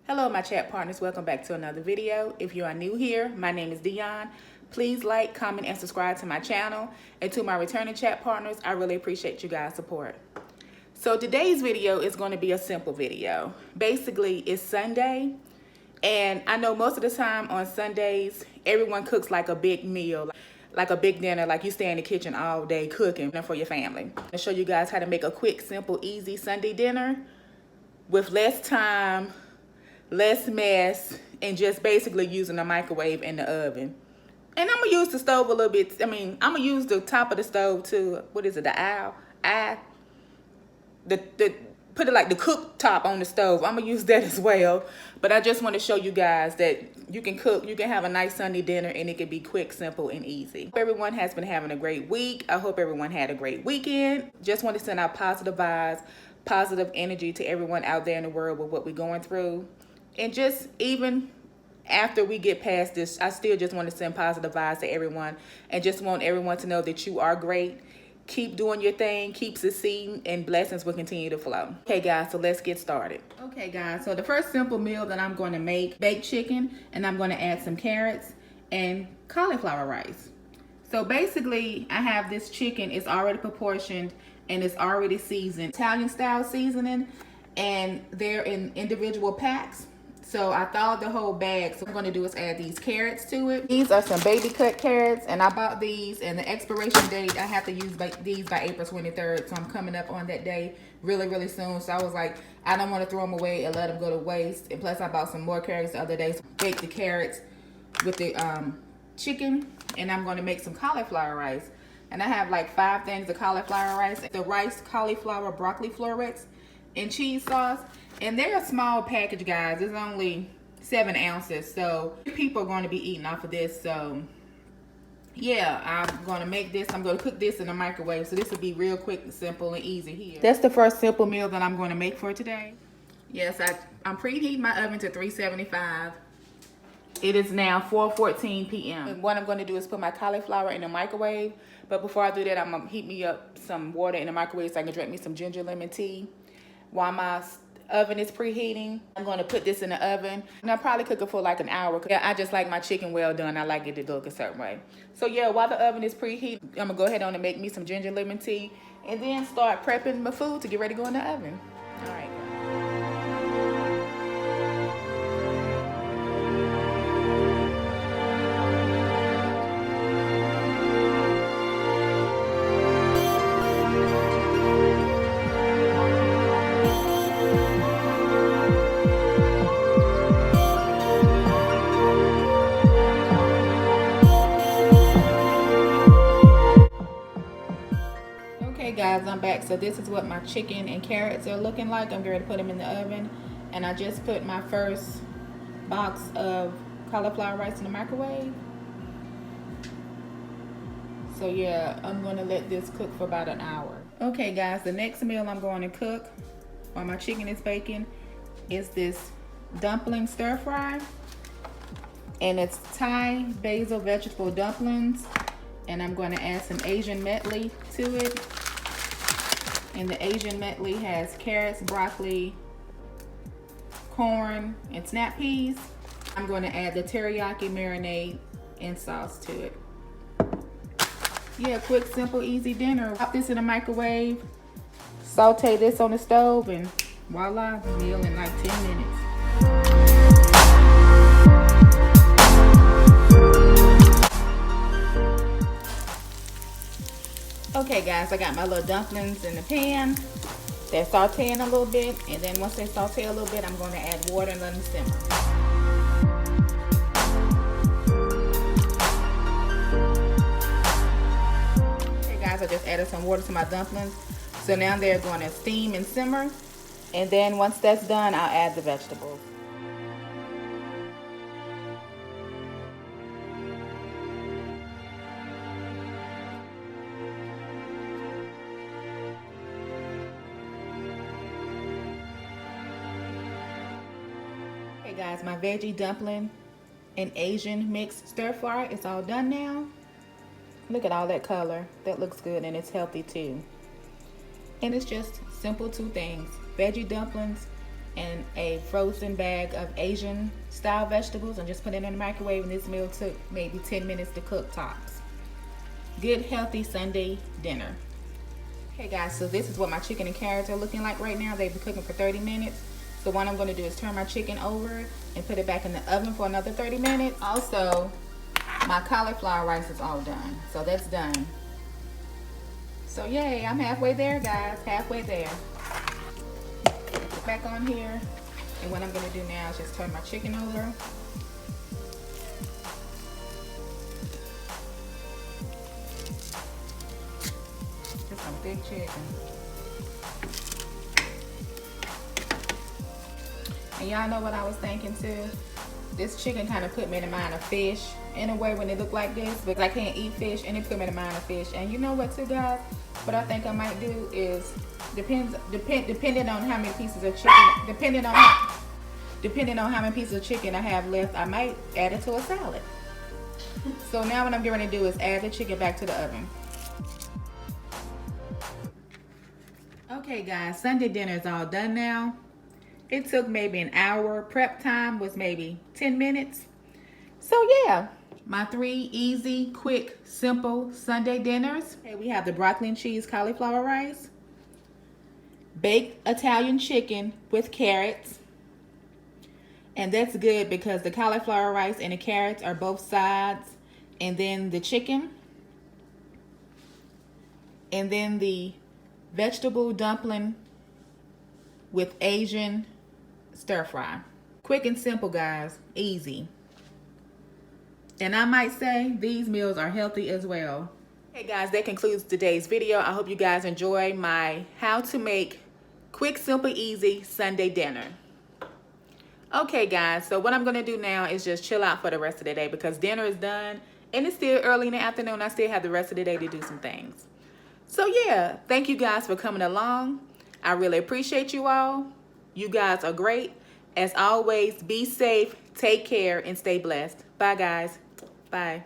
Hello my chat partners, welcome back to another video. If you are new here, my name is Dion. Please like, comment, and subscribe to my channel. And to my returning chat partners, I really appreciate you guys' support. So today's video is going to be a simple video. Basically, it's Sunday, and I know most of the time on Sundays, everyone cooks like a big meal, like a big dinner, like you stay in the kitchen all day cooking for your family. I'll show you guys how to make a quick, simple, easy Sunday dinner with less time, less mess, and just basically using the microwave and the oven. And I'm gonna use the stove a little bit. I'm gonna use the top of the stove too. What is it, the put it like the cooktop on the stove. I'm gonna use that as well. But I just want to show you guys that you can cook, you can have a nice Sunday dinner, and it can be quick, simple, and easy. Hope everyone has been having a great week. I hope everyone had a great weekend. Just want to send out positive vibes, positive energy to everyone out there in the world with what we're going through. And just even after we get past this, I still just want to send positive vibes to everyone and just want everyone to know that you are great. Keep doing your thing, keep succeeding, and blessings will continue to flow. Okay guys, so let's get started. Okay guys, so the first simple meal that I'm going to make, baked chicken, and I'm going to add some carrots and cauliflower rice. So basically, I have this chicken, it's already proportioned and it's already seasoned. Italian style seasoning, and they're in individual packs. So I thawed the whole bag. So what I'm going to do is add these carrots to it. These are some baby cut carrots, and I bought these, and the expiration date, I have to use these by April 23rd. So I'm coming up on that day really soon. So I was like, I don't want to throw them away and let them go to waste. And plus I bought some more carrots the other day. So I baked the carrots with the chicken, and I'm going to make some cauliflower rice. And I have like 5 things of cauliflower rice. The rice, cauliflower, broccoli florets, and cheese sauce. And they're a small package, guys. It's only 7 ounces. So people are going to be eating off of this. So yeah, I'm going to make this. I'm going to cook this in the microwave. So this will be real quick and simple and easy here. That's the first simple meal that I'm going to make for today. Yes, I'm preheating my oven to 375. It is now 4:14 p.m. And what I'm going to do is put my cauliflower in the microwave. But before I do that, I'm going to heat me up some water in the microwave so I can drink me some ginger lemon tea. While my oven is preheating, I'm going to put this in the oven, and I'll probably cook it for like an hour. Yeah, I just like my chicken well done. I like it to look a certain way. So yeah, while the oven is preheating, I'm going to go ahead on and make me some ginger lemon tea, and then start prepping my food to get ready to go in the oven. All right. Okay guys, I'm back. So this is what my chicken and carrots are looking like. I'm going to put them in the oven, and I just put my first box of cauliflower rice in the microwave. So yeah, I'm going to let this cook for about an hour. Okay guys, the next meal I'm going to cook while my chicken is baking is this dumpling stir fry, and it's Thai basil vegetable dumplings, and I'm going to add some Asian medley to it. And the Asian medley has carrots, broccoli, corn, and snap peas. I'm going to add the teriyaki marinade and sauce to it. Yeah, quick, simple, easy dinner. Pop this in the microwave, saute this on the stove, and voila, meal in like 10 minutes. Okay guys, I got my little dumplings in the pan. They're sauteing a little bit, and then once they saute a little bit, I'm going to add water and let them simmer. Okay guys, I just added some water to my dumplings. So now they're going to steam and simmer, and then once that's done, I'll add the vegetables. Okay guys, my veggie dumpling and Asian mixed stir fry is all done now. Look at all that color. That looks good, and it's healthy too. And it's just simple 2 things: veggie dumplings and a frozen bag of Asian style vegetables and just put it in the microwave, and this meal took maybe 10 minutes to cook tops. Good healthy Sunday dinner. Okay guys, so this is what my chicken and carrots are looking like right now. They've been cooking for 30 minutes. So what I'm going to do is turn my chicken over and put it back in the oven for another 30 minutes. Also, my cauliflower rice is all done. So that's done. So yay, I'm halfway there guys, halfway there. Put back on here. And what I'm going to do now is just turn my chicken over. Just some big chicken. And y'all know what I was thinking too? This chicken kind of put me in the mind of fish in a way when it looked like this, because I can't eat fish, and it put me in the mind of fish. And you know what too guys? What I think I might do is, depending on how many pieces of chicken, depending on how many pieces of chicken I have left, I might add it to a salad. So now what I'm getting ready to do is add the chicken back to the oven. Okay guys, Sunday dinner is all done now. It took maybe an hour. Prep time was maybe 10 minutes. So yeah, my 3 easy, quick, simple Sunday dinners. Okay, we have the broccoli and cheese cauliflower rice, baked Italian chicken with carrots. And that's good because the cauliflower rice and the carrots are both sides. And then the chicken. And then the vegetable dumpling with Asian stir fry. Quick and simple guys, easy. And I might say these meals are healthy as well. Hey guys, that concludes today's video. I hope you guys enjoy my how to make quick, simple, easy Sunday dinner. Okay guys, so what I'm gonna do now is just chill out for the rest of the day because dinner is done and it's still early in the afternoon. I still have the rest of the day to do some things. So yeah, thank you guys for coming along. I really appreciate you all. You guys are great. As always, be safe, take care, and stay blessed. Bye, guys. Bye.